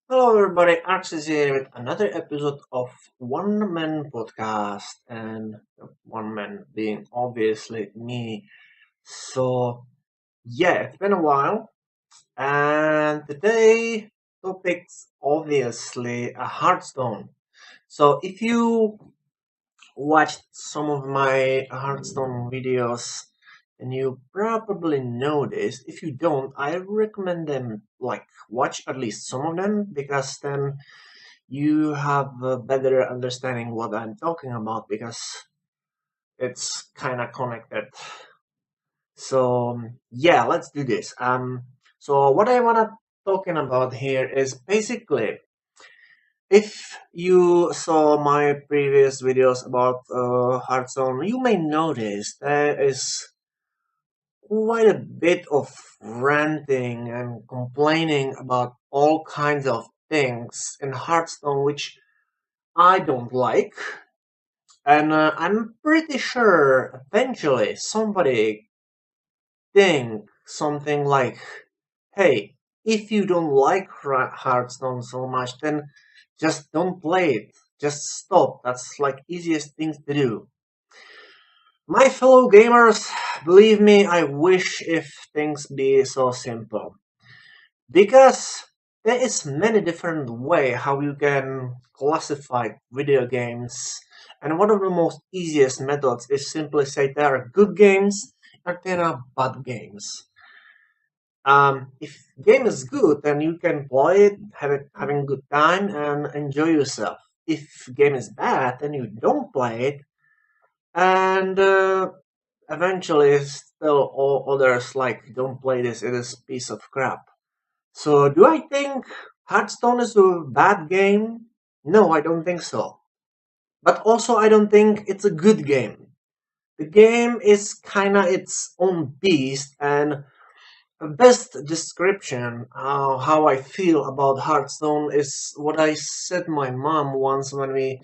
Hello, everybody. Axis here with another episode of One Man Podcast, and one man being obviously me. So, yeah, it's been a while, and today topic's obviously a Hearthstone. So, if you watched some of my Hearthstone videos, and you probably know this. If you don't, I recommend them like watch at least some of them because then you have a better understanding what I'm talking about because it's kind of connected. So yeah, let's do this. So what I wanna talking about here is basically if you saw my previous videos about Hearthstone, you may notice there is quite a bit of ranting and complaining about all kinds of things in Hearthstone which I don't like. And I'm pretty sure eventually somebody think something like, hey, if you don't like Hearthstone so much, then just don't play it. Just stop. That's like easiest thing to do. My fellow gamers, believe me, I wish if things be so simple. Because there is many different way how you can classify video games, and one of the most easiest methods is simply say there are good games and there are bad games. If game is good, then you can play it, having good time and enjoy yourself. If game is bad, then you don't play it, and eventually still all others like don't play this. It is piece of crap. So, do I think Hearthstone is a bad game? No, I don't think so. But also, I don't think it's a good game. The game is kinda its own beast, and the best description how I feel about Hearthstone is what I said my mom once when we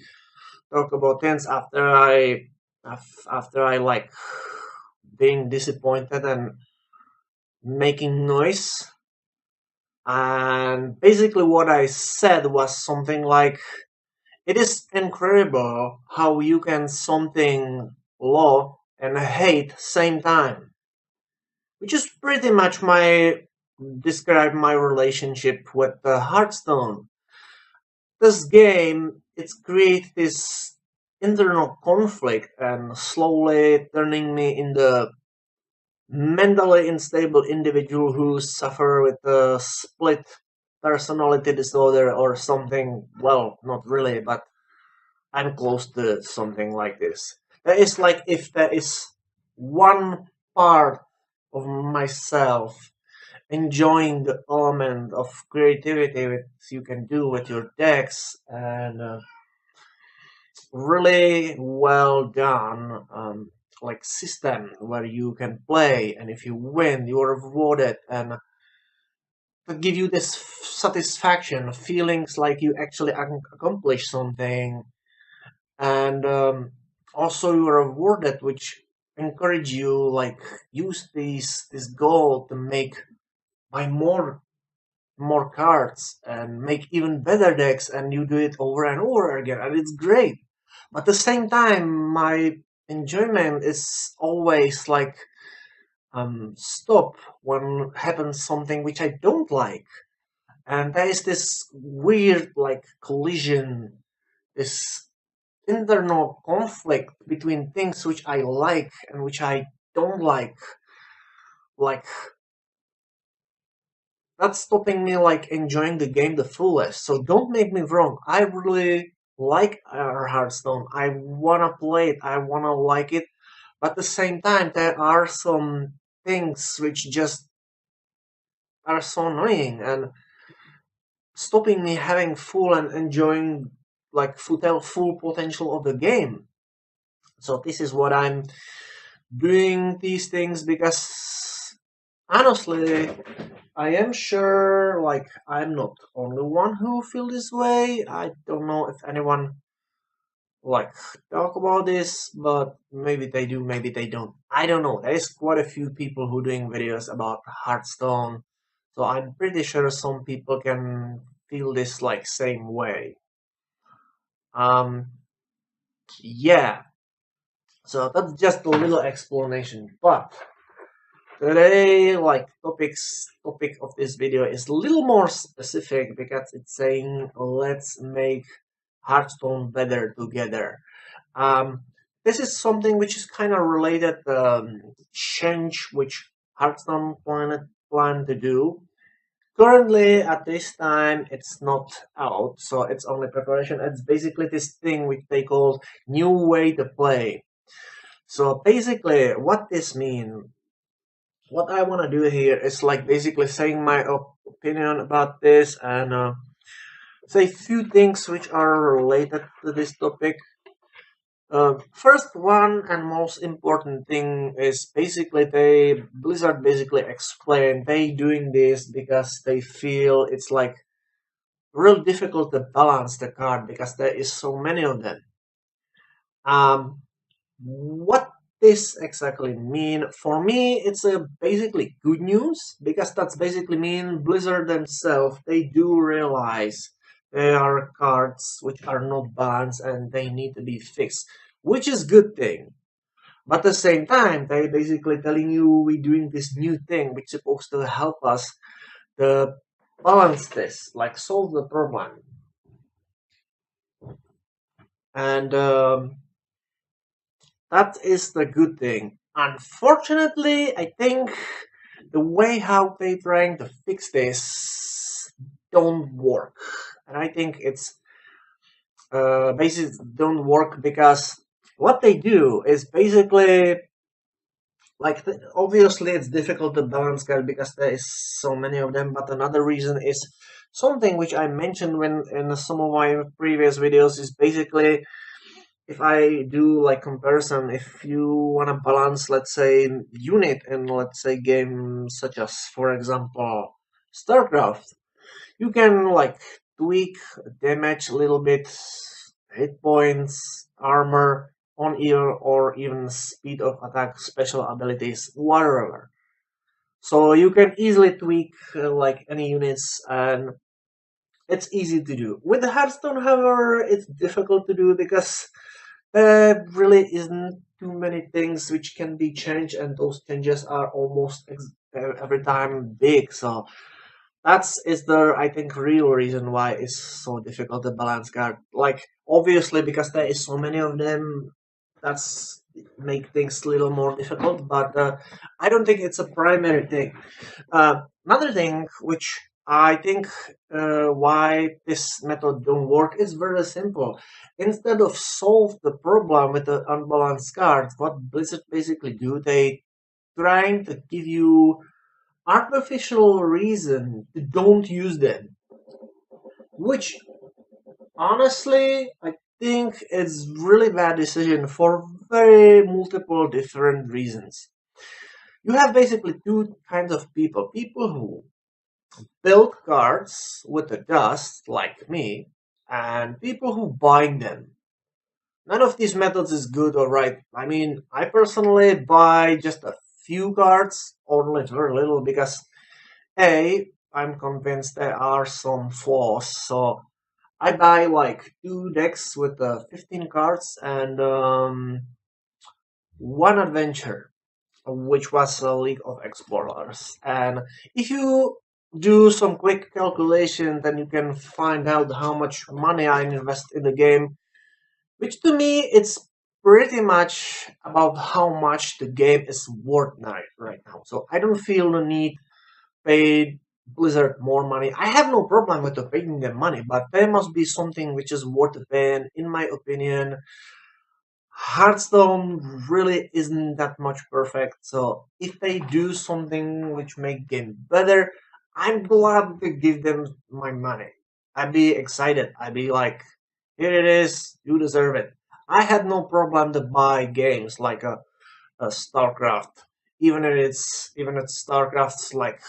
talk about things after I like being disappointed and making noise. And basically, what I said was something like, "It is incredible how you can something love and hate same time," which is pretty much my describe my relationship with Hearthstone. This game it's create this internal conflict and slowly turning me into mentally unstable individual who suffer with a split personality disorder or something. Well, not really, but I'm close to something like this. That is like if there is one part of myself enjoying the element of creativity that you can do with your decks and really well done like system where you can play, and if you win you are rewarded and to give you this satisfaction feelings like you actually accomplished something, and also you are rewarded which encourage you like use this goal to make buy more cards and make even better decks, and you do it over and over again and it's great. But at the same time my enjoyment is always like stop when happens something which I don't like, and there is this weird like collision, this internal conflict between things which I like and which I don't like that's stopping me like enjoying the game the fullest. So don't make me wrong. I really like Hearthstone. I wanna play it. I wanna like it. But at the same time, there are some things which just are so annoying and stopping me having full and enjoying like full potential of the game. So this is what I'm doing these things because honestly I am sure, like, I'm not the only one who feel this way. I don't know if anyone like talk about this, but maybe they do, maybe they don't. I don't know. There is quite a few people who doing videos about Hearthstone, so I'm pretty sure some people can feel this like same way. Um, yeah. So that's just a little explanation. But today, like topic of this video is a little more specific because it's saying let's make Hearthstone better together. Um, this is something which is kind of related change which Hearthstone plan to do. Currently, at this time, it's not out, so it's only preparation. It's basically this thing which they call new way to play. So basically, what this means, what I want to do here is like basically saying my opinion about this and say few things which are related to this topic. First one and most important thing is basically Blizzard basically explained they doing this because they feel it's like real difficult to balance the card because there is so many of them. What this exactly mean for me? It's a basically good news because that's basically mean Blizzard themselves they do realize there are cards which are not balanced and they need to be fixed, which is good thing. But at the same time, they basically telling you we're doing this new thing which is supposed to help us to balance this, like solve the problem. And that is the good thing. Unfortunately, I think the way how they trying to fix this don't work, and I think it's basically don't work because what they do is basically like obviously it's difficult to balance cards because there is so many of them. But another reason is something which I mentioned when in some of my previous videos is basically if I do like comparison, if you want to balance, let's say, unit in let's say games such as, for example, StarCraft, you can like tweak damage a little bit, hit points, armor, on ear, or even speed of attack, special abilities, whatever. So you can easily tweak like any units and it's easy to do. With the Hearthstone, however, it's difficult to do because there really isn't too many things which can be changed, and those changes are almost every time big. So that's is the I think real reason why it's so difficult to balance card. Like obviously because there is so many of them, that's make things a little more difficult. But I don't think it's a primary thing. Another thing which I think why this method don't work is very simple. Instead of solve the problem with the unbalanced cards, what Blizzard basically do, they trying to give you artificial reason to don't use them, which honestly I think is really bad decision for very multiple different reasons. You have basically two kinds of people who build cards with the dust like me and people who bind them. None of these methods is good or right. I mean, I personally buy just a few cards, only very little, because A, I'm convinced there are some flaws. So I buy like two decks with 15 cards and one adventure, which was a League of Explorers. And if you do some quick calculation, then you can find out how much money I invest in the game, which to me it's pretty much about how much the game is worth right now. So I don't feel the need pay Blizzard more money. I have no problem with the paying them money, but there must be something which is worth paying. In my opinion, Hearthstone really isn't that much perfect. So if they do something which make game better, I'm glad to give them my money. I'd be excited. I'd be like, here it is, you deserve it. I had no problem to buy games like a StarCraft, even if StarCraft's like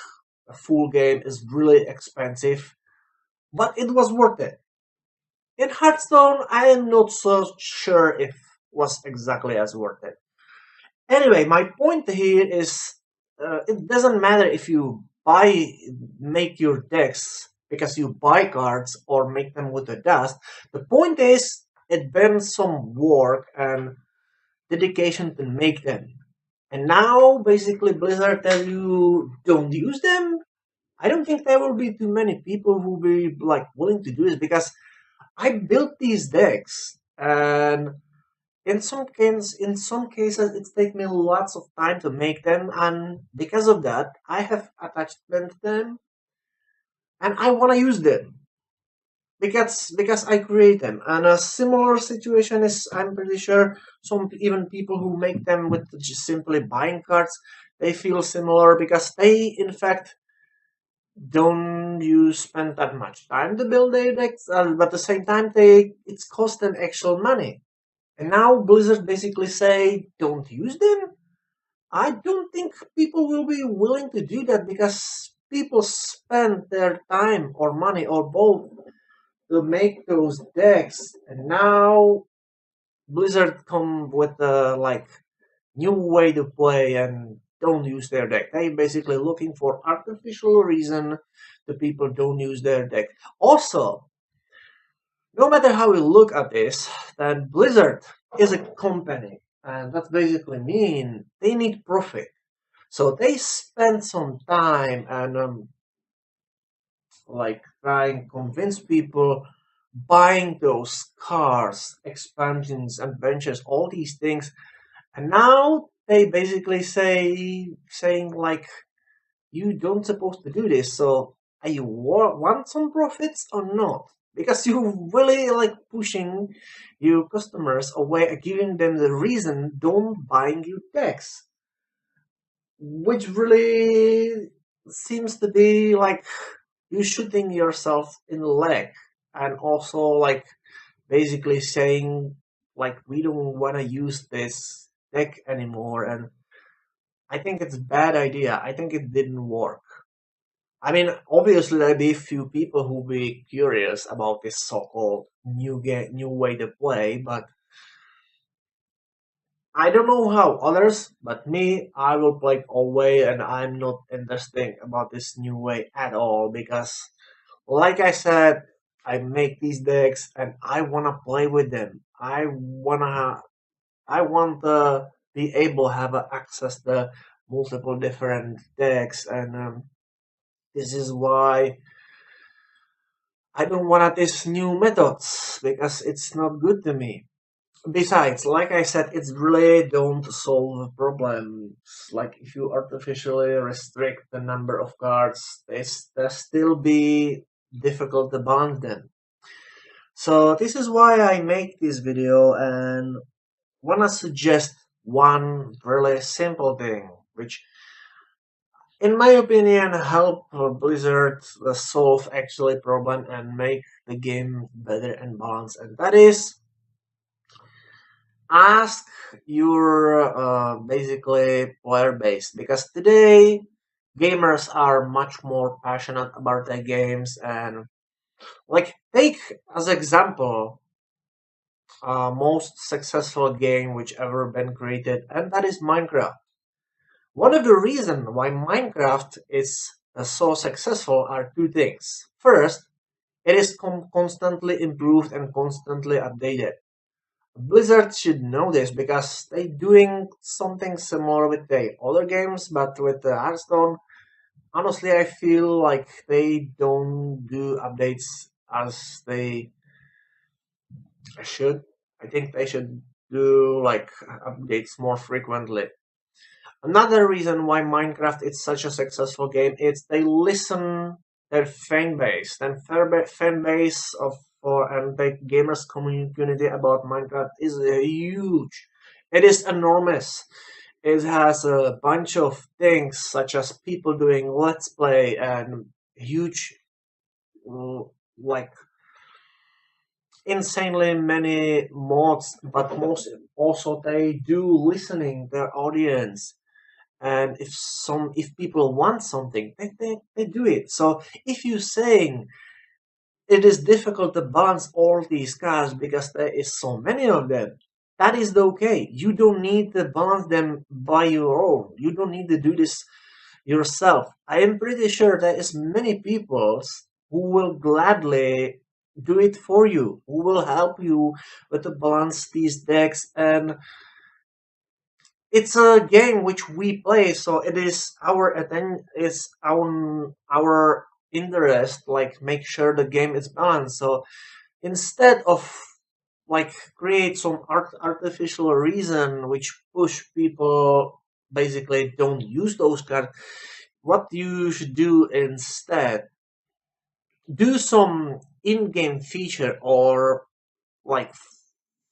a full game is really expensive, but it was worth it. In Hearthstone, I am not so sure if was exactly as worth it. Anyway, my point here is it doesn't matter if you make your decks because you buy cards or make them with the dust. The point is, it burns some work and dedication to make them. And now, basically, Blizzard tell you don't use them. I don't think there will be too many people who will be like willing to do this because I built these decks, and in some cases, it's taken me lots of time to make them, and because of that, I have attachment to them, and I want to use them because I create them. And a similar situation is, I'm pretty sure, some even people who make them with just simply buying cards, they feel similar because they, in fact, don't use spend that much time to build their decks, but at the same time, it's cost them actual money. And now Blizzard basically say, don't use them. I don't think people will be willing to do that because people spend their time or money or both to make those decks, and now Blizzard come with a like new way to play and don't use their deck. They basically looking for artificial reason the people don't use their deck. Also, no matter how we look at this, that Blizzard is a company, and that basically mean they need profit. So they spend some time and like trying to convince people buying those cars, expansions, adventures, all these things, and now they basically saying like you don't supposed to do this. So are you want some profits or not? Because you really like pushing your customers away, giving them the reason don't buying your decks, which really seems to be like you shooting yourself in the leg, and also like basically saying like we don't want to use this deck anymore. And I think it's a bad idea. I think it didn't work. I mean, obviously there'll be few people who be curious about this so-called new way to play, but I don't know how others, but me, I will play always, and I'm not interested about this new way at all because, like I said, I make these decks and I wanna play with them. I want to be able to have access to multiple different decks, and this is why I don't want these new methods because it's not good to me. Besides, like I said, it's really don't solve problems. Like if you artificially restrict the number of cards, they still be difficult to balance them. So this is why I make this video and wanna suggest one really simple thing, which in my opinion help Blizzard solve actually problem and make the game better and balanced, and that is ask your basically player base, because today gamers are much more passionate about their games. And like take as example most successful game which ever been created, and that is Minecraft. One of the reasons why Minecraft is so successful are two things. First, it is constantly improved and constantly updated. Blizzard should know this because they doing something similar with the other games, but with the Hearthstone, honestly, I feel like they don't do updates as they should. I think they should do like updates more frequently. Another reason why Minecraft is such a successful game is they listen their fan base. And fan base of and the gamers community about Minecraft is huge. It is enormous. It has a bunch of things such as people doing let's play and huge like insanely many mods, but most also they do listening their audience. And if people want something, they do it. So if you're saying it is difficult to balance all these cars because there is so many of them, that is okay. You don't need to balance them by your own. You don't need to do this yourself. I am pretty sure there is many people who will gladly do it for you, who will help you with the balance these decks. And it's a game which we play, so it is our attention, is our interest, like make sure the game is balanced. So instead of like create some artificial reason which push people basically don't use those cards, what you should do instead, do some in-game feature or like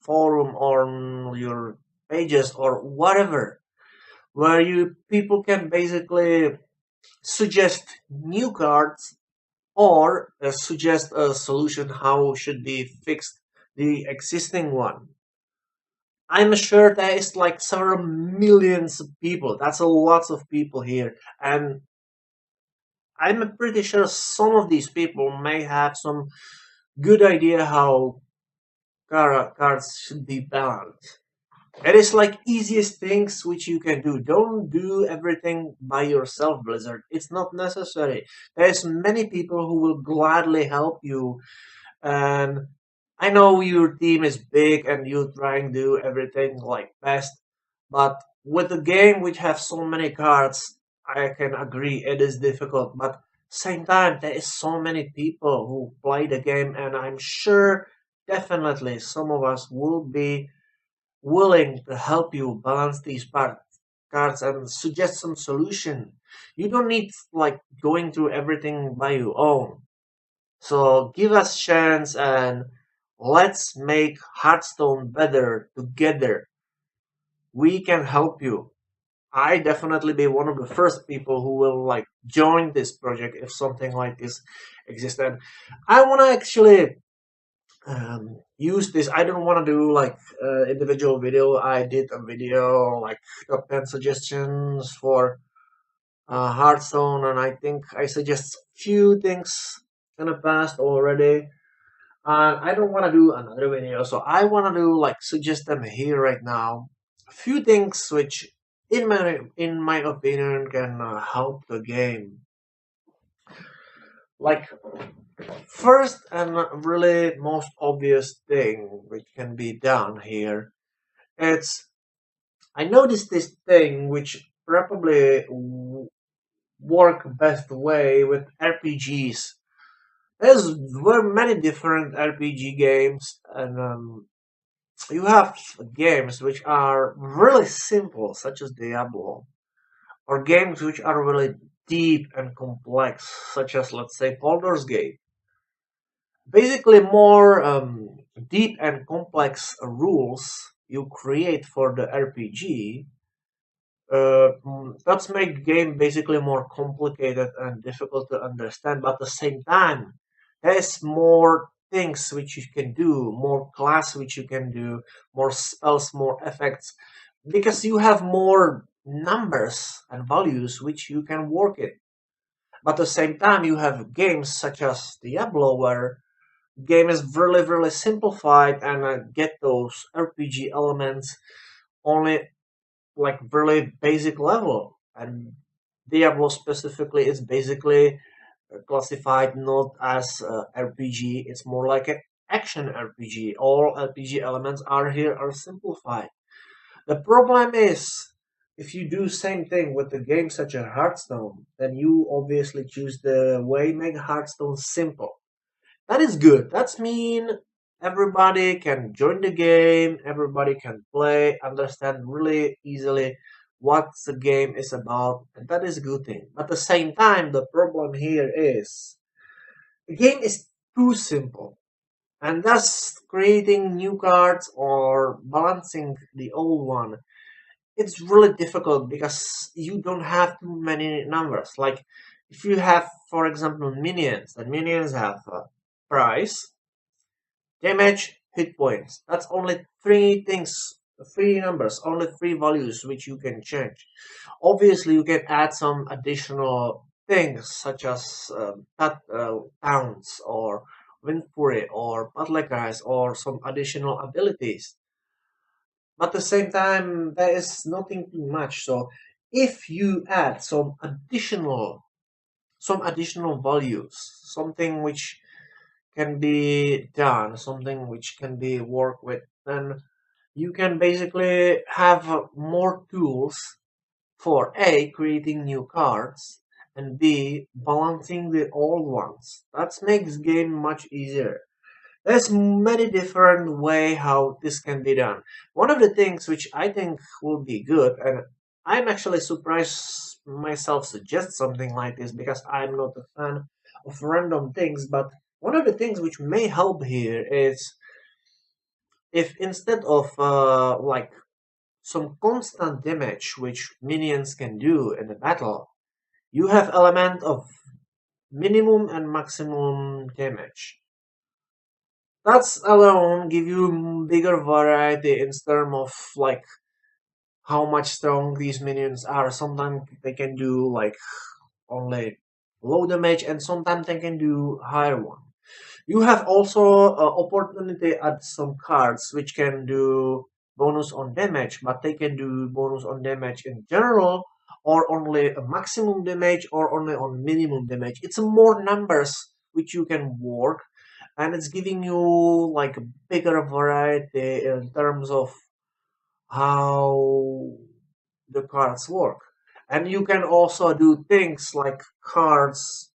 forum on your pages or whatever, where you people can basically suggest new cards or suggest a solution how should be fixed the existing one. I'm sure there is like several millions of people. That's a lot of people here, and I'm pretty sure some of these people may have some good idea how cards should be balanced. It is like easiest things which you can do. Don't do everything by yourself, Blizzard. It's not necessary. There's many people who will gladly help you. And I know your team is big and you try and do everything like best, but with a game which have so many cards, I can agree it is difficult. But same time, there is so many people who play the game, and I'm sure definitely some of us will be willing to help you balance these cards and suggest some solution. You don't need like going through everything by your own. So give us chance and let's make Hearthstone better together. We can help you. I definitely be one of the first people who will like join this project if something like this exists. And I want to actually use this. I don't want to do like individual video. I did a video like top 10 suggestions for Hearthstone, and I think I suggest few things in the past already. And I don't want to do another video, so I want to do like suggest them here right now. A few things which, in my opinion, can help the game. Like first and really most obvious thing which can be done here, it's I noticed this thing which probably work best way with RPGs. There's very many different RPG games, and you have games which are really simple, such as Diablo, or games which are really deep and complex, such as, let's say, Baldur's Gate. Basically, more deep and complex rules you create for the RPG. That's make game basically more complicated and difficult to understand, but at the same time, there's more things which you can do, more class which you can do, more spells, more effects, because you have more numbers and values which you can work it. But at the same time, you have games such as Diablo where game is really, really simplified and get those RPG elements only like really basic level. And Diablo specifically is basically classified not as RPG. It's more like an action RPG. All RPG elements are here are simplified. The problem is if you do same thing with the game such as Hearthstone, then you obviously choose the way make Hearthstone simple. That is good. That's mean everybody can join the game, everybody can play, understand really easily what the game is about, and that is a good thing. But at the same time, the problem here is the game is too simple, and thus creating new cards or balancing the old one. It's really difficult because you don't have too many numbers. Like if you have, for example, minions, and minions have price, damage, hit points. That's only three things, three numbers, only three values which you can change. Obviously, you can add some additional things such as towns or wind fury or Patlakas or some additional abilities. But at the same time, there is nothing too much. So if you add some additional some additional values, something which can be done, something which can be worked with, then you can basically have more tools for A, creating new cards, and B, balancing the old ones. That makes game much easier. There's many different way how this can be done. One of the things which I think will be good, and I'm actually surprised myself suggest something like this because I'm not a fan of random things, but one of the things which may help here is if instead of like some constant damage which minions can do in the battle, you have element of minimum and maximum damage. That's alone give you bigger variety in terms of like how much strong these minions are. Sometimes they can do like only low damage, and sometimes they can do higher one. You have also opportunity at some cards which can do bonus on damage, but they can do bonus on damage in general, or only a maximum damage, or only on minimum damage. It's more numbers which you can work, and it's giving you like a bigger variety in terms of how the cards work. And you can also do things like cards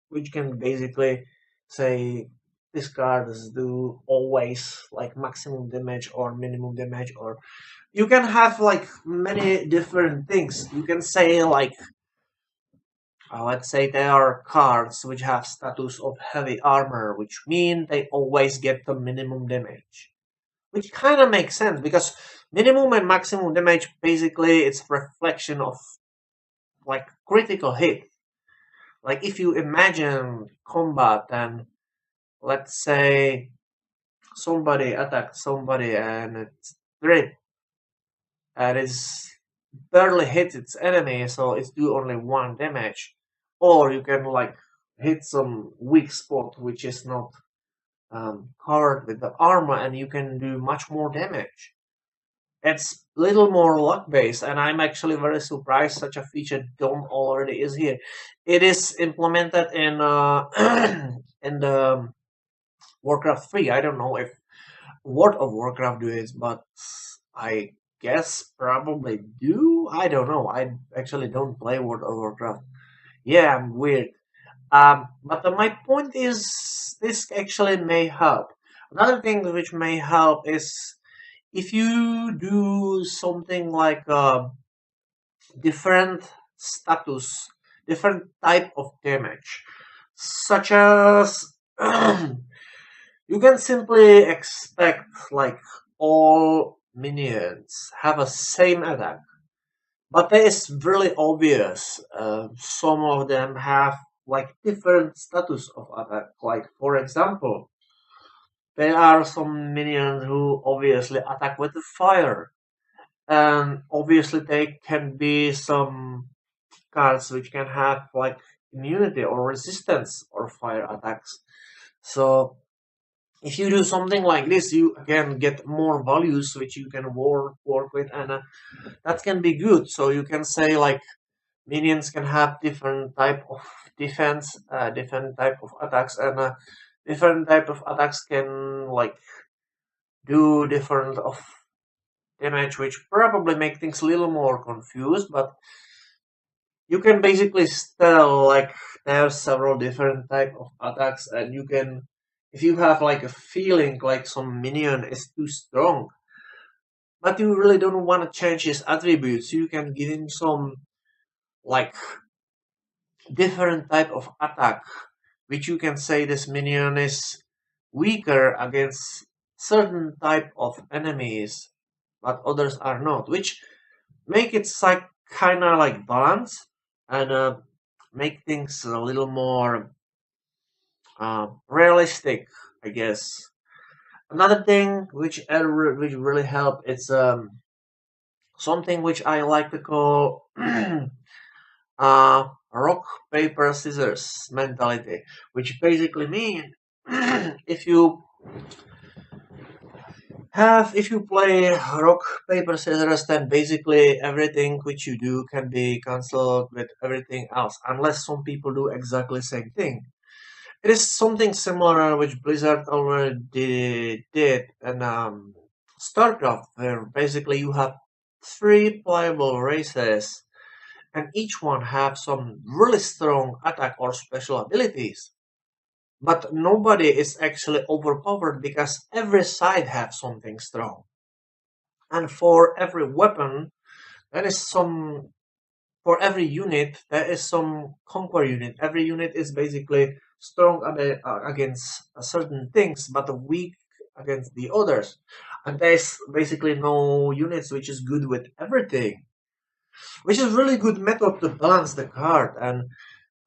which can basically say this card is do always like maximum damage or minimum damage, or you can have like many different things. You can say like let's say there are cards which have status of heavy armor, which mean they always get the minimum damage, which kind of makes sense because minimum and maximum damage basically it's reflection of like critical hit. Like if you imagine combat and let's say somebody attacks somebody and it's crit and it's barely hits its enemy, so it's do only one damage. Or you can like hit some weak spot which is not covered with the armor and you can do much more damage. It's little more luck based, and I'm actually very surprised such a feature don't already is here. It is implemented in in the Warcraft 3. I don't know if World of Warcraft do it, but I guess probably do. I don't know. I actually don't play World of Warcraft. Yeah, I'm weird. But my point is, this actually may help. Another thing which may help is if you do something like different status, different type of damage, such as you can simply expect like all minions have a same attack, but that is really obvious. Some of them have like different status of attack. Like for example, there are some minions who obviously attack with the fire, and obviously they can be some cards which can have like immunity or resistance or fire attacks. So if you do something like this, you again get more values which you can work with, and that can be good. So you can say like minions can have different type of defense, different type of attacks, and different type of attacks can like do different of damage, which probably make things a little more confused. But you can basically tell like there are several different type of attacks, and you can if you have like a feeling like some minion is too strong, but you really don't want to change his attributes, you can give him some like different type of attack, which you can say this minion is weaker against certain type of enemies, but others are not, which make it like kind of like balance and make things a little more realistic, I guess. Another thing which really help is something which I like to call rock paper scissors mentality, which basically mean if you have if you play rock paper scissors, then basically everything which you do can be cancelled with everything else unless some people do exactly the same thing. It is something similar which Blizzard already did in StarCraft, where basically you have three playable races and each one have some really strong attack or special abilities. But nobody is actually overpowered because every side has something strong. And for every weapon, there is some, for every unit, there is some conquer unit. Every unit is basically strong against certain things, but weak against the others. And there's basically no units which is good with everything, which is really good method to balance the card. And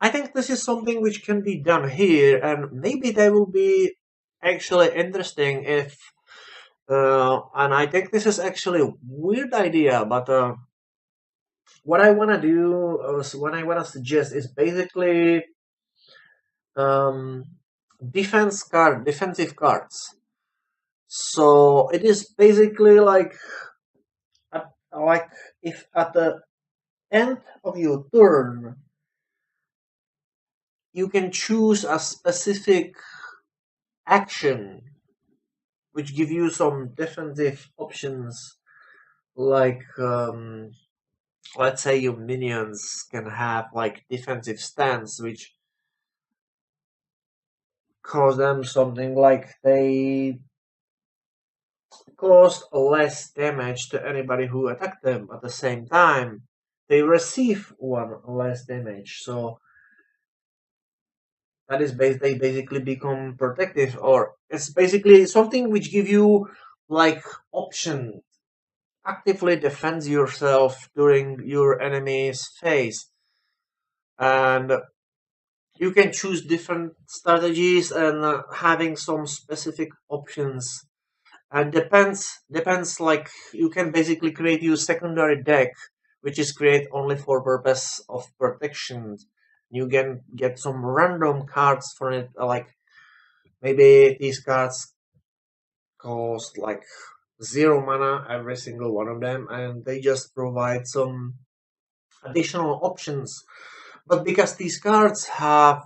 I think this is something which can be done here, and maybe they will be actually interesting if. And I think this is actually a weird idea, but what I want to do, what I want to suggest is basically um, defensive cards. So it is basically like if at the end of your turn you can choose a specific action which give you some defensive options, like let's say your minions can have like defensive stance which cause them something like they cause less damage to anybody who attacked them. At the same time they receive one less damage, so that is they basically become protective, or it's basically something which give you like option actively defends yourself during your enemy's phase, and you can choose different strategies and having some specific options, and depends like you can basically create your secondary deck which is create only for purpose of protection. You can get some random cards for it, like maybe these cards cost like 0 mana every single one of them, and they just provide some additional options. But because these cards have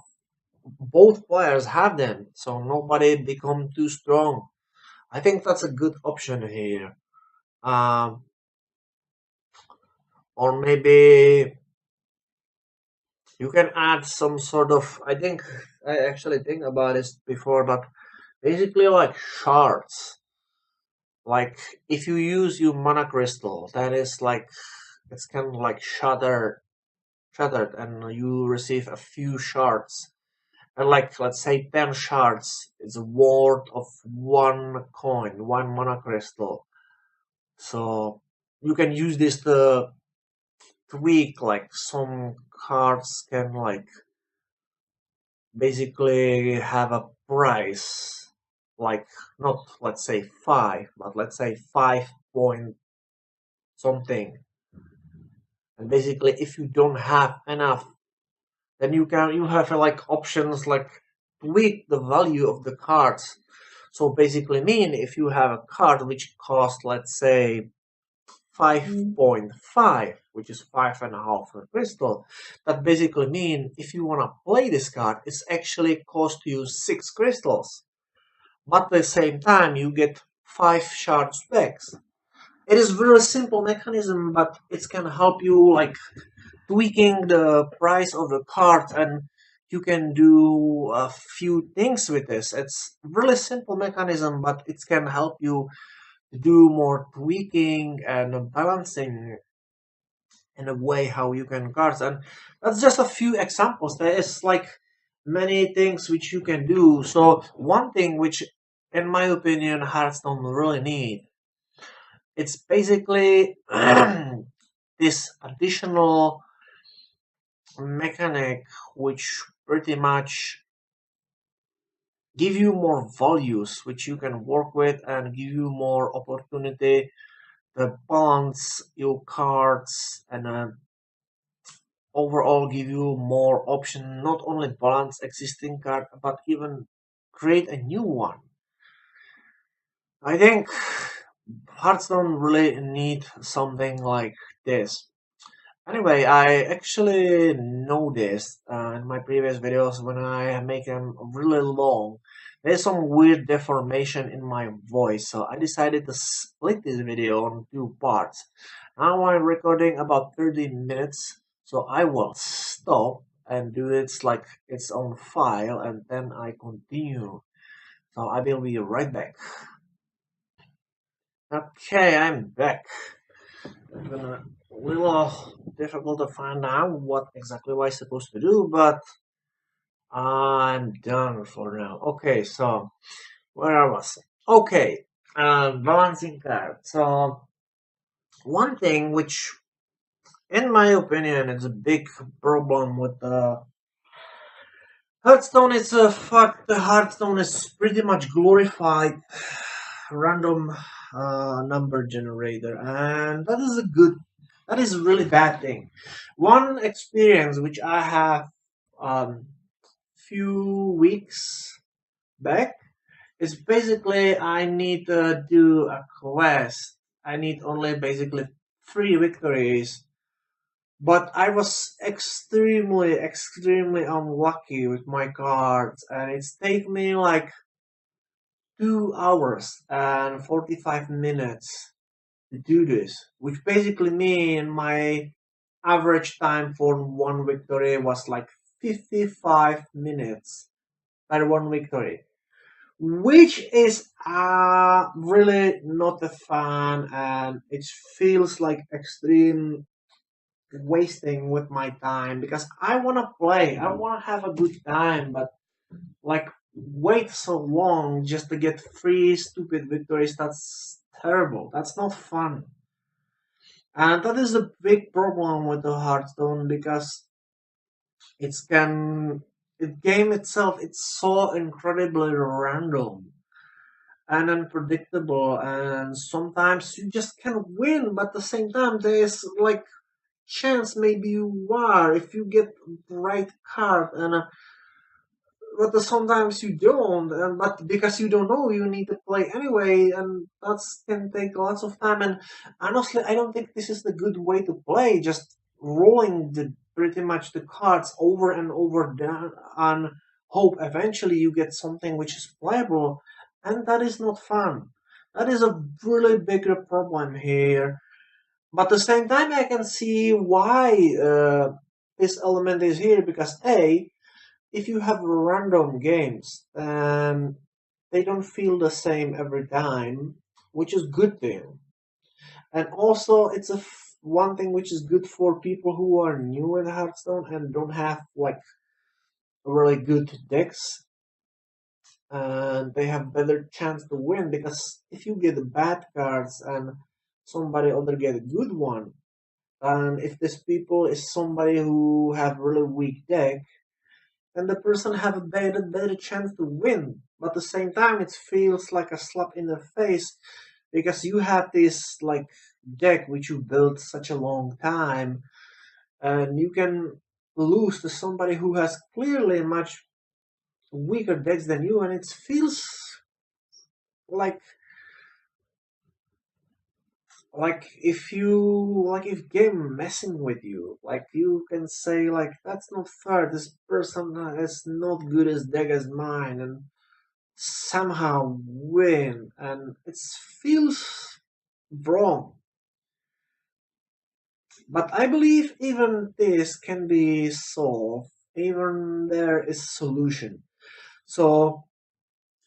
both players have them, so nobody become too strong. I think that's a good option here. Um, or maybe you can add some sort of. I think I actually think about this before, but basically like shards. Like if you use your mana crystal, that is like it's kind of like shattered, and you receive a few shards. And like let's say 10 shards is worth of one coin, one mana crystal. So you can use this to tweak like some cards can like basically have a price like not let's say 5, but let's say 5 point something. And basically if you don't have enough, then you have like options like tweak the value of the cards. So basically mean if you have a card which costs let's say 5.5, which is 5.5 per crystal, that basically mean if you want to play this card, it's actually cost you 6 crystals. But at the same time you get 5 shards back. It is very simple mechanism, but it can help you like tweaking the price of the card, and you can do a few things with this. It's really simple mechanism, but it can help you do more tweaking and balancing in a way how you can cards. And that's just a few examples. There is like many things which you can do. So one thing which in my opinion Hearthstone really need, it's basically this additional mechanic which pretty much give you more values which you can work with and give you more opportunity to balance your cards, and overall give you more option, not only balance existing card but even create a new one. I think Hearthstone really need something like this. Anyway, I actually noticed in my previous videos when I make them really long, there's some weird deformation in my voice, so I decided to split this video on two parts. Now I'm recording about 30 minutes, so I will stop and do it like its own file, and then I continue. So I will be right back. Okay, I'm back. It's been a little difficult to find out what exactly what I'm supposed to do, but I'm done for now. Okay, so where I was. Okay, balancing card. So one thing which, in my opinion, is a big problem with the Hearthstone is a fact. The Hearthstone is pretty much glorified random number generator, and that is a good. That is a really bad thing. One experience which I have few weeks back is basically I need to do a quest. I need only basically 3 victories, but I was extremely unlucky with my cards, and it's taken me like 2 hours and 45 minutes to do this, which basically mean my average time for one victory was like 55 minutes per one victory, which is really not a fun, and it feels like extreme wasting with my time because I want to play, I want to have a good time, but like wait so long just to get three stupid victories, that's terrible, that's not fun. And that is a big problem with the Hearthstone because it's can the game itself it's so incredibly random and unpredictable, and sometimes you just can win, but at the same time there's like chance maybe you are if you get the right card, and but sometimes you don't, and but because you don't know you need to play anyway, and that's can take lots of time. And honestly I don't think this is the good way to play, just rolling the pretty much the cards over and over down and hope eventually you get something which is playable, and that is not fun. That is a really bigger problem here, but at the same time I can see why this element is here, because a, if you have random games, they don't feel the same every time, which is good thing. And also, it's one thing which is good for people who are new in Hearthstone and don't have like really good decks, and they have better chance to win, because if you get bad cards and somebody other get a good one, and if this people is somebody who have really weak deck, then the person have a better chance to win. But at the same time, it feels like a slap in the face, because you have this like deck which you built such a long time, and you can lose to somebody who has clearly much weaker decks than you, and it feels like if you if game messing with you, like you can say like that's not fair, this person has not good as deck as mine, and somehow win, and it feels wrong. But I believe even this can be solved, even there is solution. So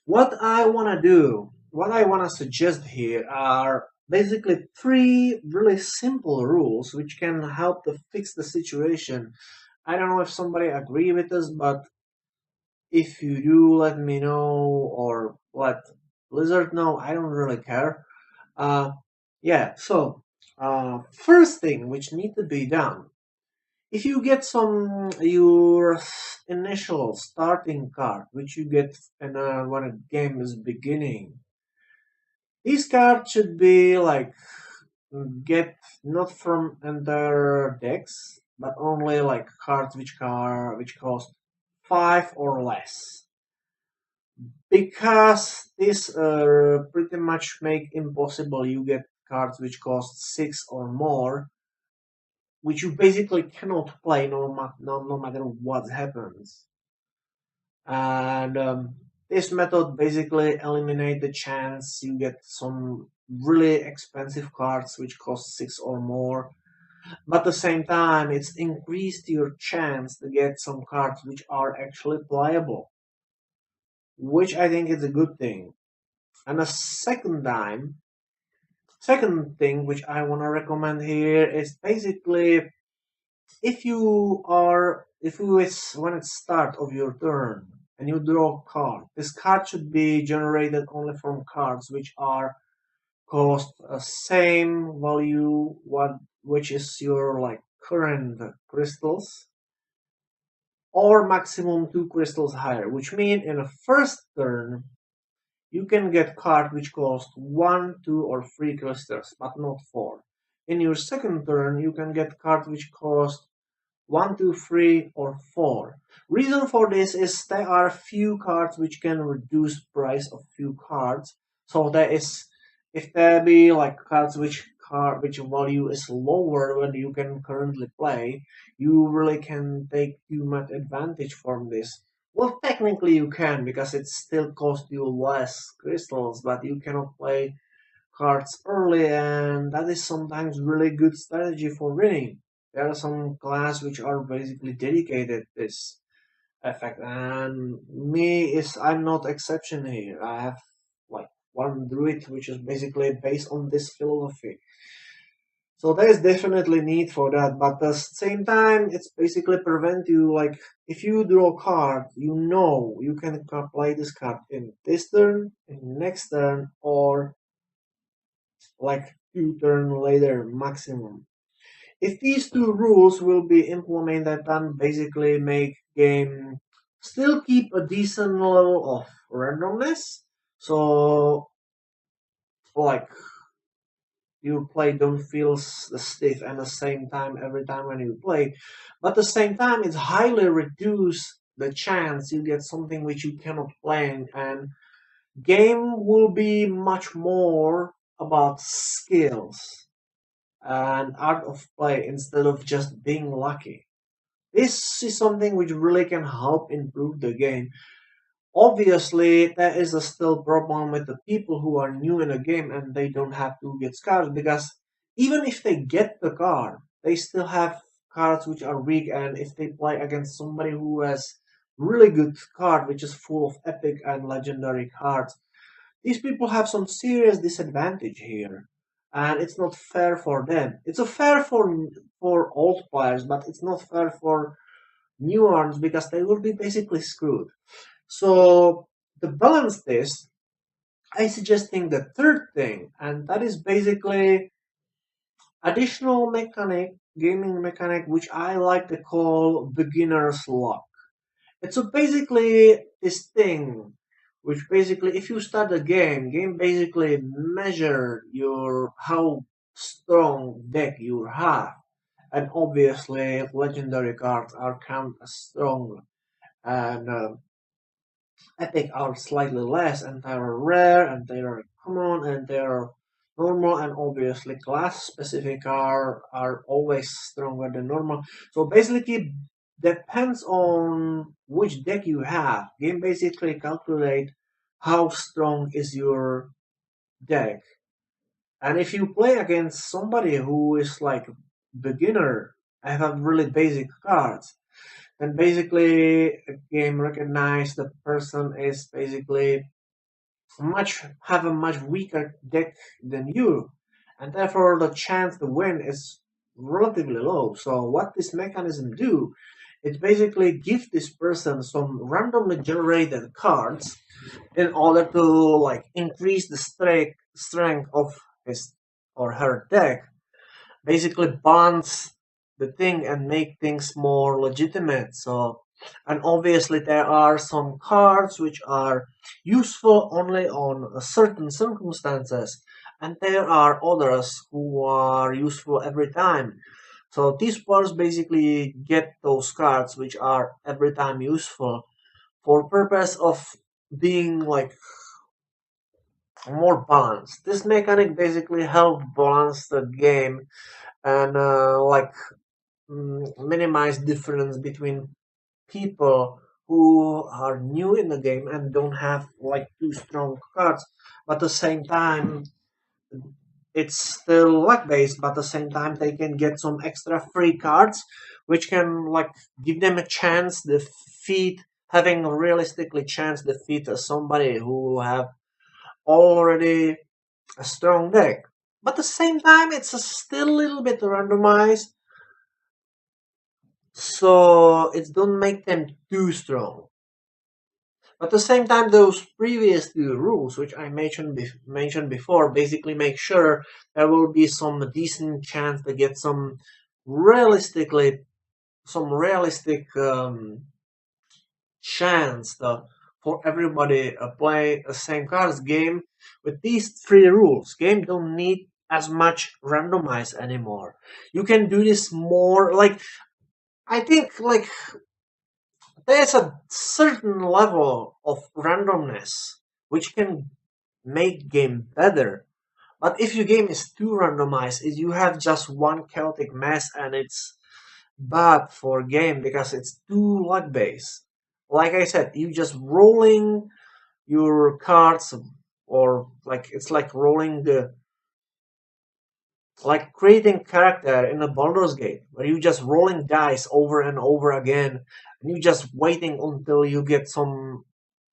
what I want to do, what I want to suggest here are basically three really simple rules which can help to fix the situation. I don't know if somebody agree with us, but if you do, let me know, or let Blizzard know. I don't really care. Uh, yeah. So, first thing which need to be done, if you get some your initial starting card, which you get when a game is beginning, these cards should be like get not from entire decks, but only like cards which cost 5 or less. because this pretty much make impossible you get cards which cost six or more, which you basically cannot play no matter what happens. And this method basically eliminate the chance you get some really expensive cards which cost six or more, but at the same time it's increased your chance to get some cards which are actually playable, which I think is a good thing. And a second thing which I want to recommend here is basically if you is when it's start of your turn and you draw a card, this card should be generated only from cards which are cost same value what which is your like current crystals, or maximum two crystals higher, which means in a first turn you can get card which cost one, two, or three crystals, but not four. In your second turn, you can get card which cost one, two, three, or four. Reason for this is there are few cards which can reduce price of few cards. So there is, if there be like cards which value is lower than you can currently play, you really can take too much advantage from this. Well, technically you can because it still costs you less crystals, but you cannot play cards early, and that is sometimes really good strategy for winning. There are some class which are basically dedicated this effect, and me is I'm not exception here. I have like one druid which is basically based on this philosophy. So there is definitely need for that, but at the same time, it's basically prevent you like if you draw a card, you know you can play this card in this turn, in next turn, or like two turn later maximum. If these two rules will be implemented, then basically make game still keep a decent level of randomness. So like you play don't feel stiff and the same time every time when you play, but at the same time it's highly reduce the chance you get something which you cannot play, and game will be much more about skills and art of play instead of just being lucky. This is something which really can help improve the game. Obviously, there is a still problem with the people who are new in a game and they don't have to get cards, because even if they get the card, they still have cards which are weak, and if they play against somebody who has really good card which is full of epic and legendary cards, these people have some serious disadvantage here, and it's not fair for them. It's a fair for old players, but it's not fair for new ones because they will be basically screwed. So to balance this, I suggesting the third thing, and that is basically additional gaming mechanic, which I like to call beginner's luck. It's so basically this thing, which basically, if you start a game basically measure your how strong deck you have, and obviously legendary cards are count as strong, and epic are slightly less, and they are rare, and they are common, and they are normal, and obviously class specific are always stronger than normal. So basically depends on which deck you have. Game basically calculate how strong is your deck. And if you play against somebody who is like beginner and have really basic cards, then basically a game recognize the person is basically have a much weaker deck than you, and therefore the chance to win is relatively low. So what this mechanism do, it basically give this person some randomly generated cards in order to like increase the strength of his or her deck, basically balance the thing and make things more legitimate. So, and obviously there are some cards which are useful only on certain circumstances, and there are others who are useful every time. So these players basically get those cards which are every time useful for purpose of being like more balanced. This mechanic basically help balance the game and minimize difference between people who are new in the game and don't have like too strong cards, but at the same time it's still luck based, but at the same time they can get some extra free cards which can like give them a chance defeat having a realistically chance defeat somebody who have already a strong deck. But at the same time it's still a little bit randomized, so it don't make them too strong. At the same time, those previous two rules, which I mentioned before, basically make sure there will be some decent chance to get realistically some realistic chance for everybody play the same cards game. With these three rules, game don't need as much randomized anymore. You can do this more like I think like there's a certain level of randomness which can make game better. But if your game is too randomized, if you have just one chaotic mess and it's bad for game because it's too luck based. Like I said, you just rolling your cards or like it's like rolling the like creating character in a Baldur's Gate where you just rolling dice over and over again and you just waiting until you get some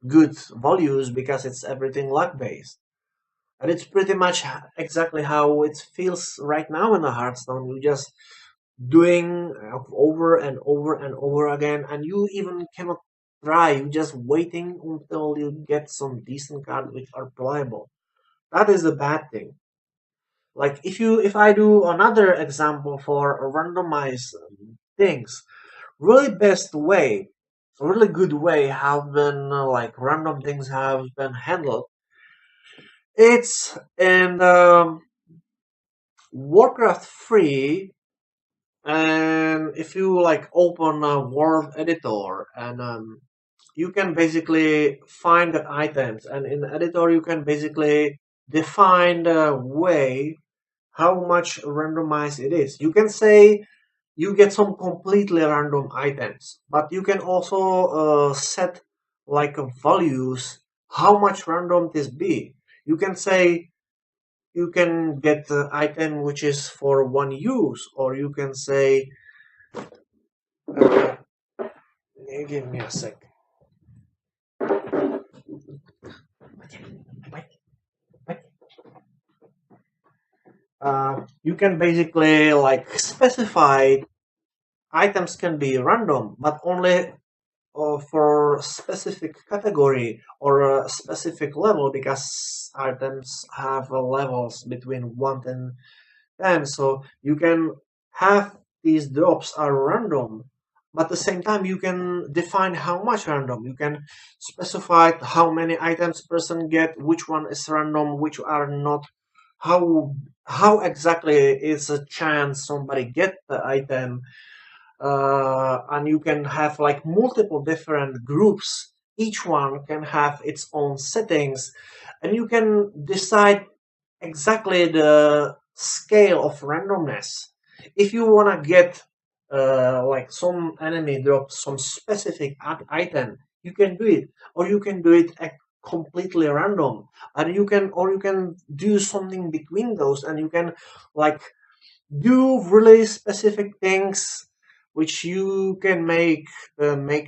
good values because it's everything luck based. And it's pretty much exactly how it feels right now in the Hearthstone. You just doing over and over and over again, and you even cannot try. You just waiting until you get some decent cards which are playable. That is the bad thing. Like if I do another example for randomized things, really best way, a really good way have been like random things have been handled. It's in Warcraft 3, and if you like open a world editor and you can basically find the items, and in the editor you can basically define the way how much randomized it is. You can say you get some completely random items, but you can also set like values how much random this be. You can say you can get the item which is for one use, or you can say, uh, give me a sec. You can basically like specify items can be random, but only for specific category or a specific level because items have levels between 1 and 10. So you can have these drops are random, but at the same time you can define how much random. You can specify how many items person get, which one is random, which are not, how exactly is a chance somebody get the item, and you can have like multiple different groups. Each one can have its own settings, and you can decide exactly the scale of randomness. If you wanna get like some enemy drop some specific item, you can do it, or you can do it completely random, and you can do something between those, and you can like do really specific things which you can make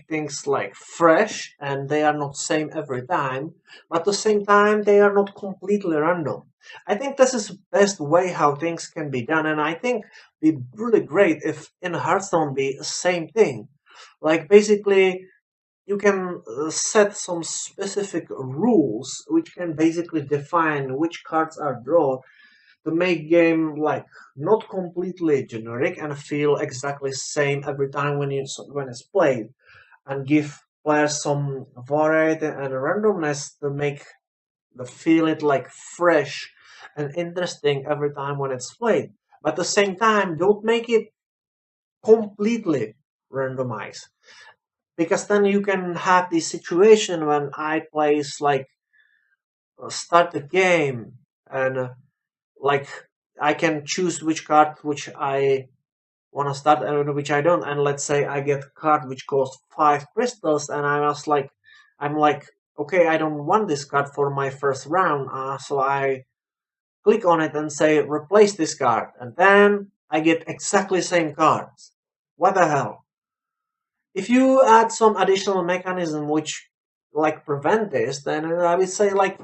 things like fresh and they are not same every time, but at the same time they are not completely random. I think this is the best way how things can be done, and I think it'd be really great if in Hearthstone be the same thing. Like basically you can set some specific rules which can basically define which cards are drawn to make game like not completely generic and feel exactly same every time when it's played, and give players some variety and randomness to make the feel it like fresh and interesting every time when it's played. But at the same time, don't make it completely randomized. because then you can have this situation when I place like start the game and like I can choose which card which I want to start and which I don't. And let's say I get a card which costs 5 crystals, and I'm like, okay, I don't want this card for my first round, so I click on it and say replace this card, and then I get exactly same cards. What the hell? If you add some additional mechanism which like prevent this, then I would say like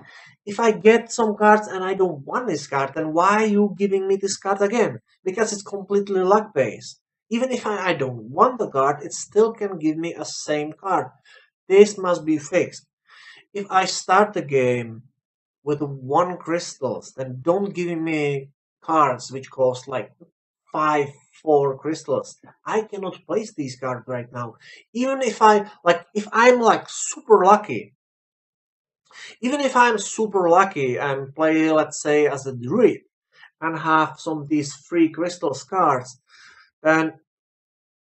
if I get some cards and I don't want this card, then why are you giving me this card again? Because it's completely luck based. Even if I don't want the card, it still can give me a same card. This must be fixed. If I start the game with 1 crystals, then don't give me cards which cost like 5 4 crystals. I cannot place these cards right now. Even if I'm like super lucky, even if I'm super lucky and play, let's say, as a druid and have some of these free crystals cards, then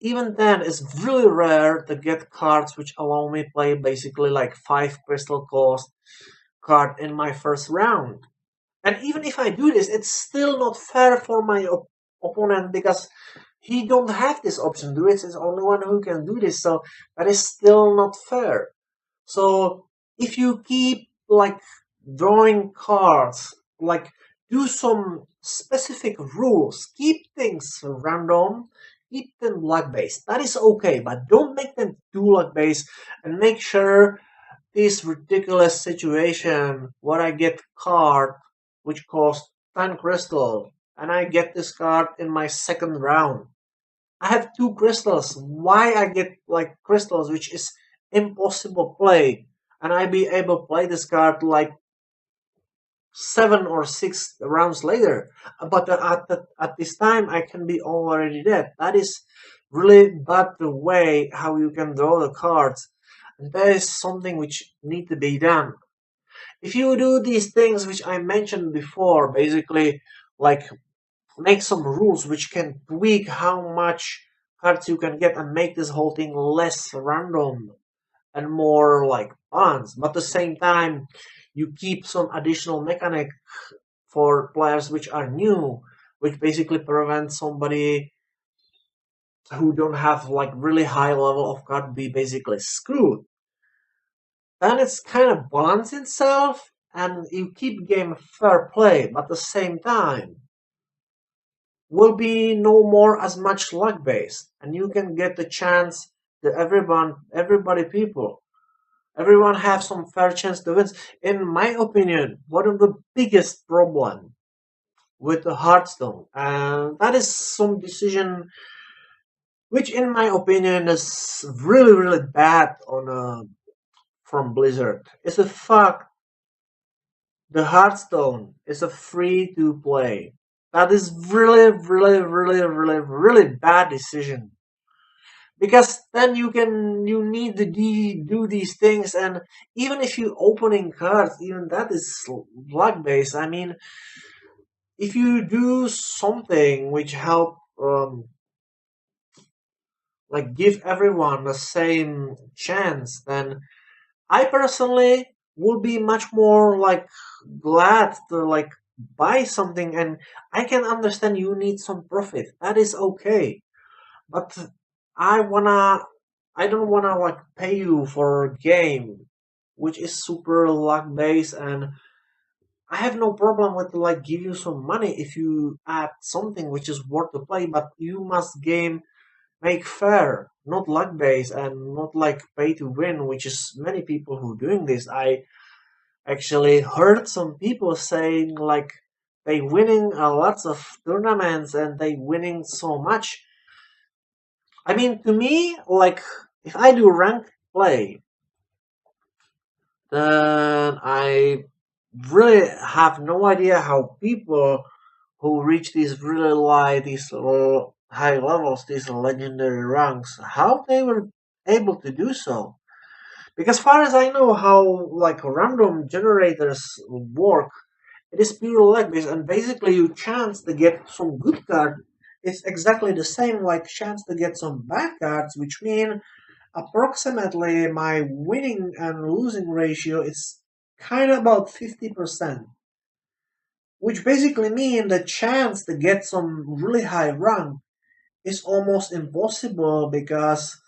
even then it's really rare to get cards which allow me play basically like 5 crystal cost card in my first round. And even if I do this, it's still not fair for my opponent because he don't have this option. Druids is the only one who can do this, so that is still not fair. So if you keep like drawing cards, like do some specific rules, keep things random, keep them luck based. That is okay, but don't make them too luck based, and make sure this ridiculous situation where I get card which costs 10 crystal and I get this card in my second round. I have 2 crystals. Why I get like crystals which is impossible play, and I be able to play this card like 7 or 6 rounds later. But at this time I can be already dead. That is really bad the way how you can draw the cards. And that is something which need to be done. If you do these things which I mentioned before, basically like make some rules which can tweak how much cards you can get and make this whole thing less random and more like balanced. But at the same time, you keep some additional mechanic for players which are new, which basically prevent somebody who don't have like really high level of card be basically screwed. Then it's kind of balance itself, and you keep game fair play, but at the same time will be no more as much luck based, and you can get the chance that everybody people, everyone have some fair chance to win. In my opinion, one of the biggest problem with the Hearthstone, and that is some decision which, in my opinion, is really bad on from Blizzard, is the fact the Hearthstone is a free to play. That is really bad decision. Because then you need to do these things, and even if you opening cards, even that is luck based. I mean, if you do something which help like give everyone the same chance, then I personally would be much more like glad to like buy something, and I can understand you need some profit. That is okay. But I wanna I don't wanna like pay you for a game which is super luck based, and I have no problem with like give you some money if you add something which is worth to play, but you must game make fair, not luck based and not like pay to win, which is many people who doing this. I actually heard some people saying like they winning lots of tournaments and they winning so much. I mean, to me, like if I do rank play, then I really have no idea how people who reach these really these high levels, these legendary ranks, how they were able to do so. Because far as I know how like random generators work, it is pure luck based, and basically your chance to get some good card is exactly the same like chance to get some bad cards, which mean approximately my winning and losing ratio is kind of about 50%, which basically means the chance to get some really high rank is almost impossible because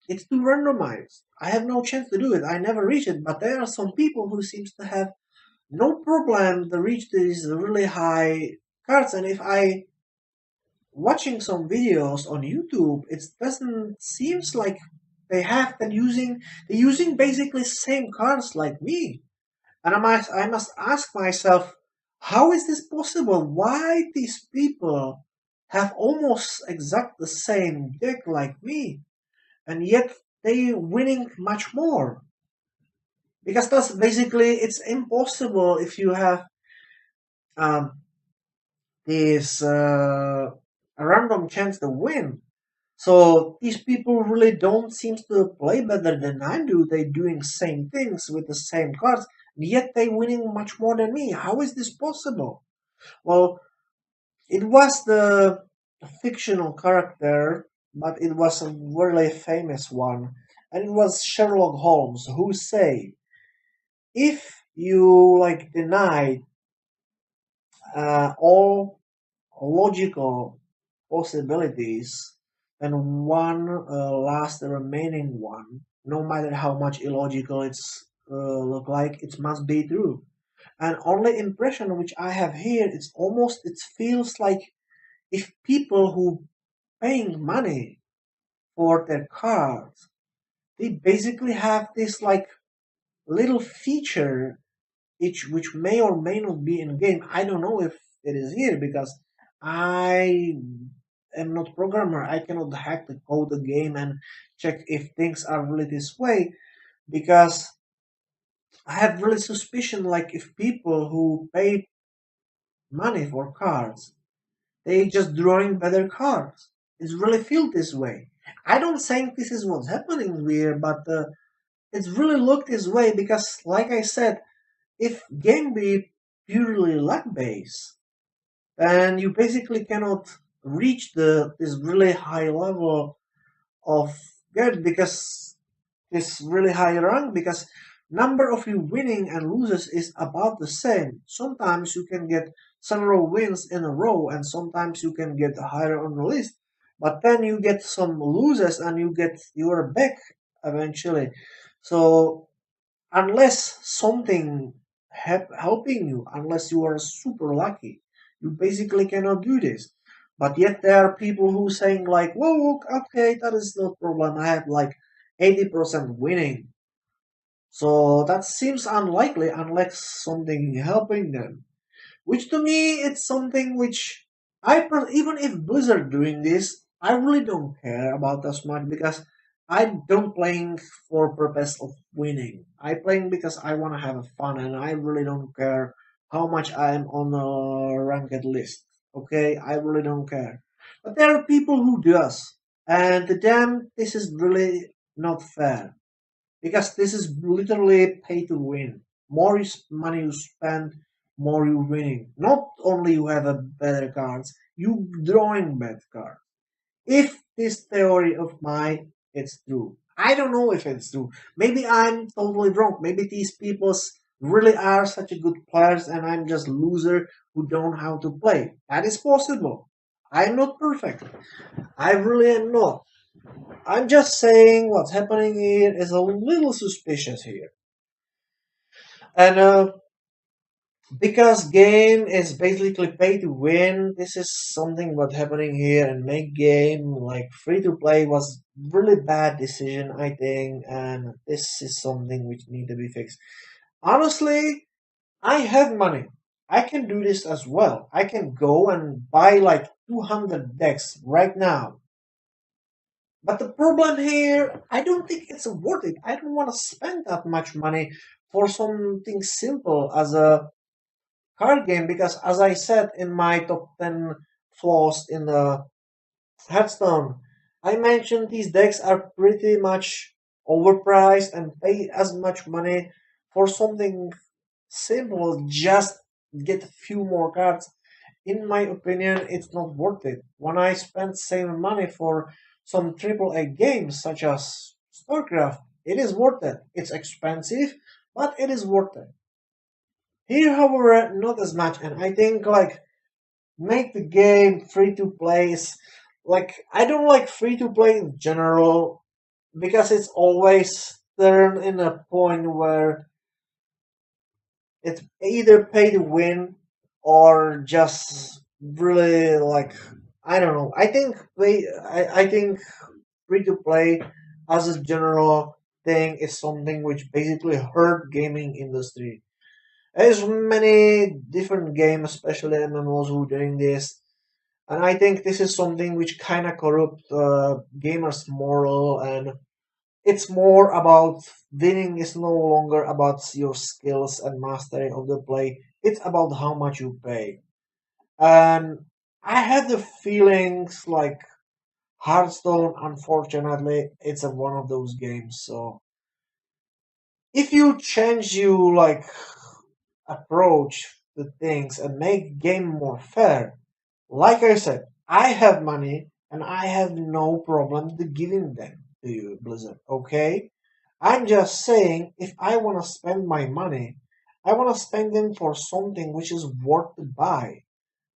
it's too randomized. I have no chance to do it. I never reach it, but there are some people who seems to have no problem to reach these really high cards. And if I watching some videos on YouTube, it doesn't seems like they're using basically same cards like me. And I must ask myself, how is this possible? Why these people have almost exact the same deck like me, and yet they winning much more? Because that's basically it's impossible if you have um, this a random chance to win. So these people really don't seem to play better than I do. They doing same things with the same cards, yet they winning much more than me. How is this possible? Well, it was the fictional character, but it was a really famous one, and it was Sherlock Holmes who say, if you like deny all logical possibilities, and one last remaining one, no matter how much illogical it's look like, it must be true. And only impression which I have here, it's almost it feels like if people who paying money for their cards, they basically have this like little feature which may or may not be in game. I don't know if it is here because I am not programmer. I cannot hack the code the game and check if things are really this way because I have really suspicion like if people who pay money for cards, they just drawing better cards. It's really feel this way. I don't think this is what's happening here, but it's really look this way because, like I said, if game be purely luck based, then you basically cannot reach the this really high level of good because this really high rank because number of you winning and losers is about the same. Sometimes you can get several wins in a row and sometimes you can get higher on the list. But then you get some losers and you are back eventually. So unless something helping you, unless you are super lucky, you basically cannot do this. But yet there are people who saying like, "Whoa, okay, that is no problem. I have like 80% winning." So that seems unlikely unless something helping them. Which to me, it's something which even if Blizzard doing this, I really don't care about as much because I don't playing for purpose of winning. I playing because I want to have fun and I really don't care how much I'm on a ranked list. Okay, I really don't care. But there are people who does, and to them this is really not fair because this is literally pay to win. More money you spend, more you winning. Not only you have a better cards, you drawing better cards. If this theory of mine is true, I don't know if it's true. Maybe I'm totally wrong. Maybe these people really are such a good players, and I'm just loser who don't know how to play. That is possible. I'm not perfect. I really am not. I'm just saying what's happening here is a little suspicious here. And because game is basically pay to win, this is something what happening here and make game like free to play was really bad decision I think and this is something which need to be fixed. Honestly, I have money. I can do this as well. I can go and buy like 200 decks right now. But the problem here, I don't think it's worth it. I don't want to spend that much money for something simple as a card game because, as I said in my top 10 flaws in the Hearthstone, I mentioned these decks are pretty much overpriced and pay as much money for something simple, just get a few more cards. In my opinion, it's not worth it. When I spend same money for some AAA games such as Warcraft. It is worth it. It's expensive, but it is worth it. Here, however, not as much, and I think like make the game free to play is like I don't like free to play in general because it's always turned in a point where it's either pay to win or just really like I don't know. I think free to play as a general thing is something which basically hurt gaming industry. There's many different games, especially MMOs, who doing this, and I think this is something which kind of corrupt gamers' moral, and it's more about winning is no longer about your skills and mastery of the play. It's about how much you pay. And I have the feelings like Hearthstone, unfortunately, it's a one of those games. So if you change you like approach the things and make game more fair, like I said, I have money and I have no problem to giving them to you, Blizzard. Okay, I'm just saying if I want to spend my money, I want to spend them for something which is worth to buy.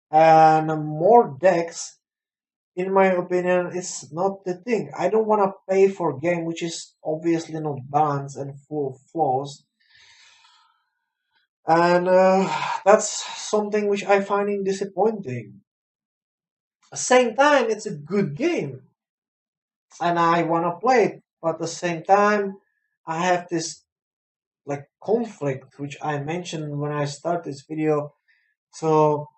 And more decks, in my opinion, is not the thing. I don't want to pay for a game which is obviously not balanced and full of flaws, and that's something which I find disappointing. At the same time, it's a good game, and I want to play it. But at the same time, I have this like conflict which I mentioned when I start this video. So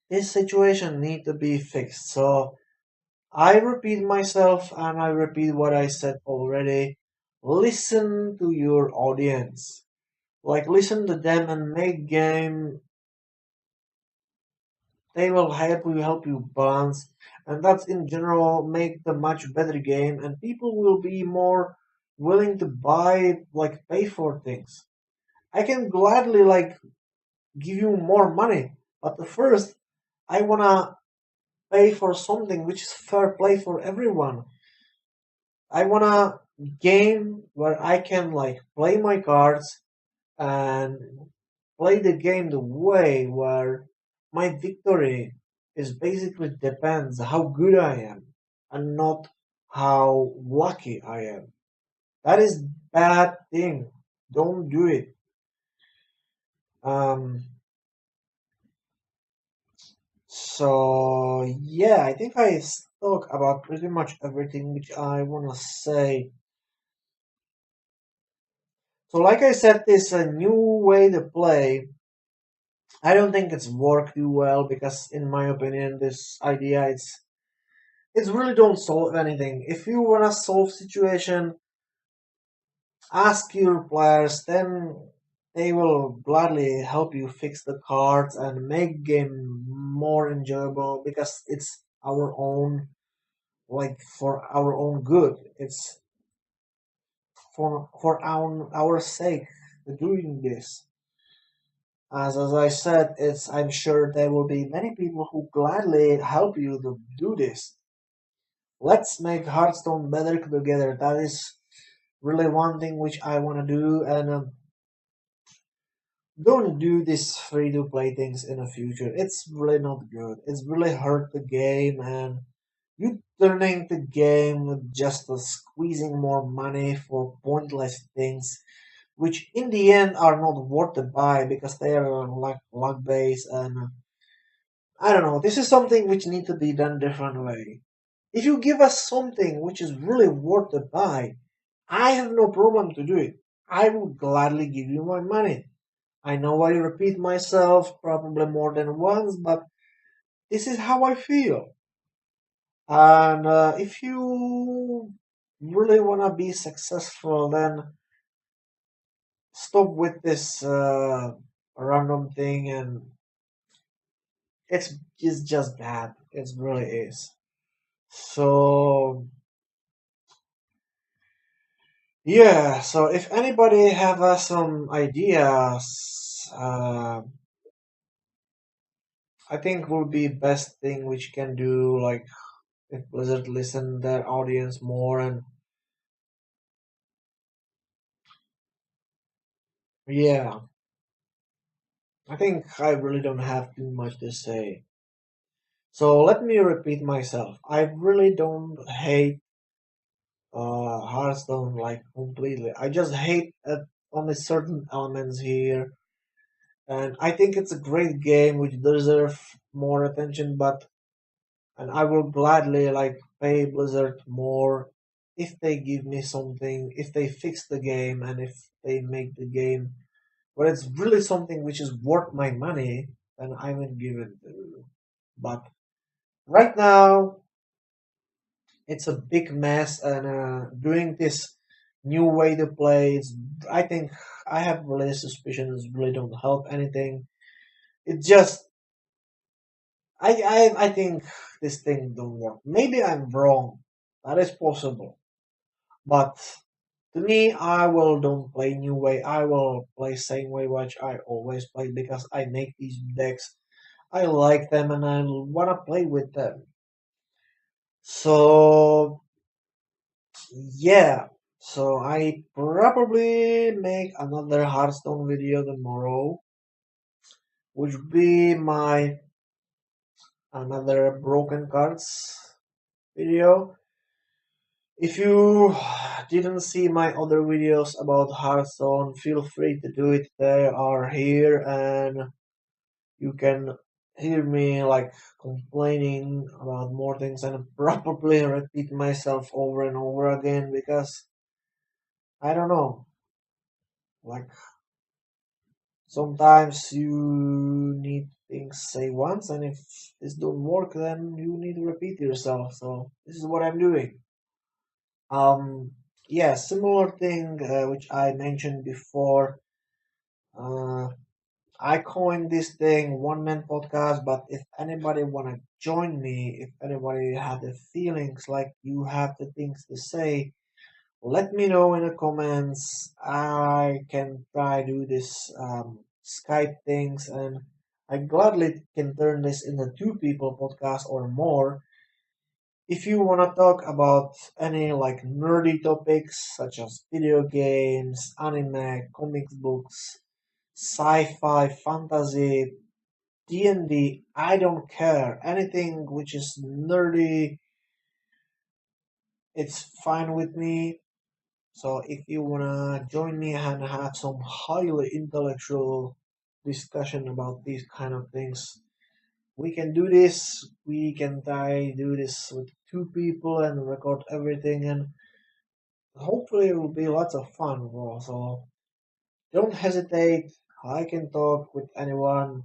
this situation need to be fixed. So I repeat myself and I repeat what I said already. Listen to your audience. Like listen to them and make game. They will help you balance, and that's in general make the much better game, and people will be more willing to buy like pay for things. I can gladly like give you more money, but the first I wanna pay for something which is fair play for everyone. I wanna game where I can like play my cards and play the game the way where my victory is basically depends how good I am and not how lucky I am. That is bad thing. Don't do it. Um, so yeah, I think I spoke about pretty much everything which I wanna say. So like I said, this a new way to play. I don't think it's worked too well because, in my opinion, this idea it's really don't solve anything. If you wanna solve situation, ask your players, then they will gladly help you fix the cards and make game more enjoyable because it's our own like for our own good. It's for our sake doing this. As I said, it's I'm sure there will be many people who gladly help you to do this. Let's make Hearthstone better together. That is really one thing which I want to do, and don't do this free to play things in the future. It's really not good. It's really hurt the game, and you turning the game with just squeezing more money for pointless things, which in the end are not worth to buy because they are luck based, and I don't know. This is something which need to be done differently. If you give us something which is really worth to buy, I have no problem to do it. I would gladly give you my money. I know I repeat myself probably more than once, but this is how I feel. And if you really want to be successful, then stop with this random thing, and it's just bad. It really is. So yeah, so if anybody have some ideas, I think would be best thing which can do like if Blizzard listen their audience more and Yeah, I think I really don't have too much to say. So let me repeat myself. I really don't hate Hearthstone like completely. I just hate only certain elements here, and I think it's a great game which deserves more attention. But and I will gladly like pay Blizzard more if they give me something, if they fix the game, and if they make the game. But it's really something which is worth my money, then I will give it. But right now, it's a big mess, and doing this new way to play, I think I have really suspicions really don't help anything. It just, I think this thing don't work. Maybe I'm wrong. That is possible. But to me, I will don't play new way. I will play same way which I always play because I make these decks. I like them and I wanna play with them. So yeah, so I probably make another Hearthstone video tomorrow, which be my another broken cards video. If you didn't see my other videos about Hearthstone, feel free to do it. They are here, and you can hear me like complaining about more things and probably repeat myself over and over again because I don't know, like sometimes you need things say once, and if this don't work, then you need to repeat yourself. So this is what I'm doing. Um, yeah, similar thing which I mentioned before. Uh, I coined this thing one man podcast, but if anybody wanna join me, if anybody have the feelings like you have the things to say, let me know in the comments. I can try do this Skype things, and I gladly can turn this into two people podcast or more. If you wanna talk about any like nerdy topics such as video games, anime, comics books, sci-fi, fantasy, D&D, I don't care. Anything which is nerdy, it's fine with me. So if you wanna join me and have some highly intellectual discussion about these kind of things, we can do this. We can try do this with two people and record everything, and hopefully it will be lots of fun. Bro. So don't hesitate. I can talk with anyone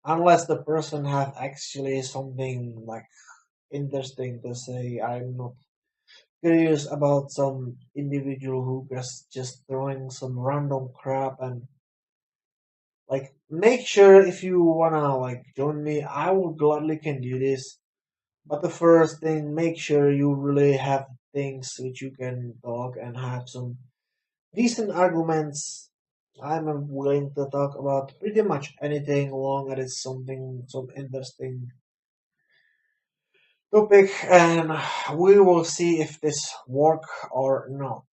unless the person have actually something like interesting to say. I'm not curious about some individual who just throwing some random crap, and like make sure if you wanna like join me, I will gladly can do this. But the first thing, make sure you really have things which you can talk and have some decent arguments. I'm willing to talk about pretty much anything long as it's something some interesting topic, and we will see if this work or not.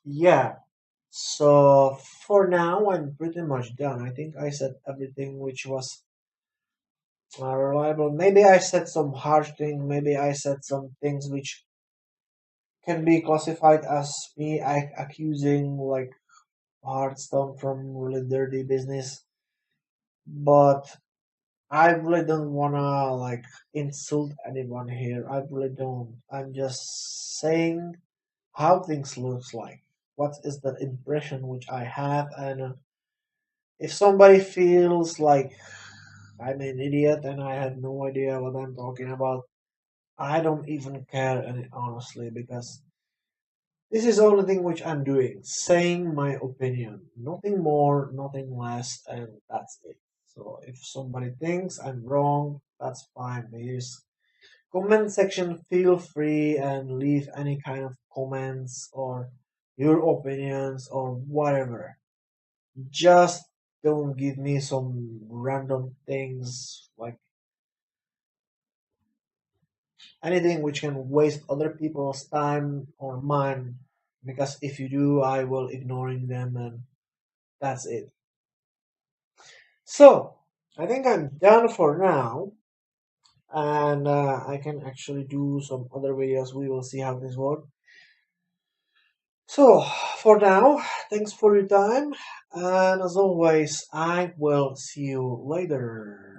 Yeah. So for now, I'm pretty much done. I think I said everything which was reliable. Maybe I said some harsh things. Maybe I said some things which can be classified as me accusing like Hearthstone from really dirty business. But I really don't wanna like insult anyone here. I really don't. I'm just saying how things looks like. What is the impression which I have, and if somebody feels like I'm an idiot and I have no idea what I'm talking about, I don't even care, and honestly, because this is the only thing which I'm doing, saying my opinion, nothing more, nothing less, and that's it. So if somebody thinks I'm wrong, that's fine. Please comment section, feel free and leave any kind of comments or your opinions or whatever. Just don't give me some random things like anything which can waste other people's time or mine. because if you do, I will ignoring them, and that's it. So I think I'm done for now, and I can actually do some other videos. We will see how this works. So for now, thanks for your time, and as always, I will see you later.